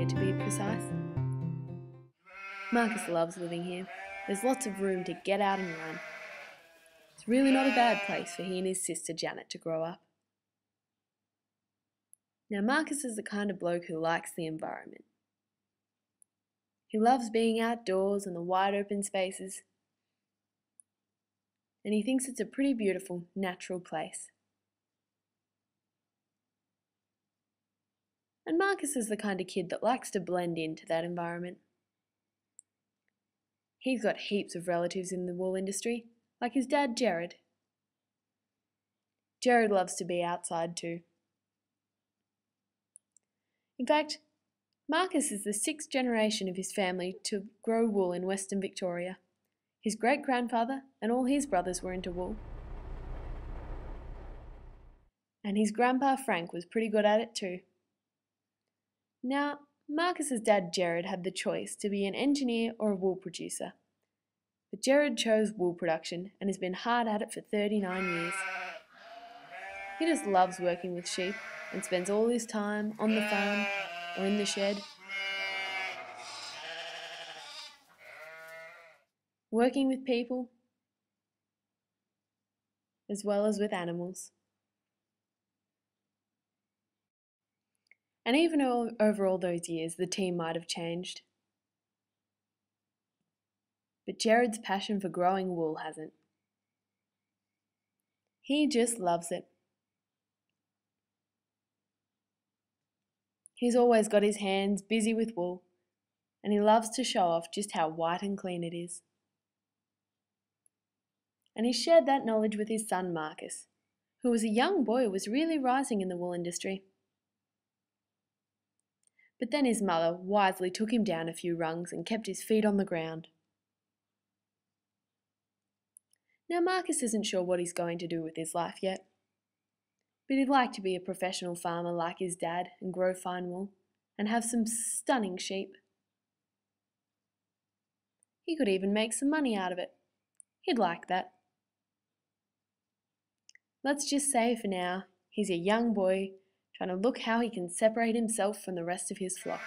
to be precise. Marcus loves living here. There's lots of room to get out and run. It's really not a bad place for he and his sister Janet to grow up. Now Marcus is the kind of bloke who likes the environment. He loves being outdoors in the wide open spaces, and he thinks it's a pretty beautiful, natural place. And Marcus is the kind of kid that likes to blend into that environment. He's got heaps of relatives in the wool industry, like his dad Jared. Jared loves to be outside too. In fact, Marcus is the 6th generation of his family to grow wool in Western Victoria. His great-grandfather and all his brothers were into wool. And his grandpa Frank was pretty good at it too. Now, Marcus's dad Jared had the choice to be an engineer or a wool producer. But Jared chose wool production and has been hard at it for 39 years. He just loves working with sheep and spends all his time on the farm or in the shed, working with people as well as with animals. And even over all those years, the team might have changed. But Jared's passion for growing wool hasn't. He just loves it. He's always got his hands busy with wool, and he loves to show off just how white and clean it is. And he shared that knowledge with his son Marcus, who as a young boy was really rising in the wool industry. But then his mother wisely took him down a few rungs and kept his feet on the ground. Now Marcus isn't sure what he's going to do with his life yet, but he'd like to be a professional farmer like his dad and grow fine wool and have some stunning sheep. He could even make some money out of it. He'd like that. Let's just say for now, he's a young boy trying to look how he can separate himself from the rest of his flock.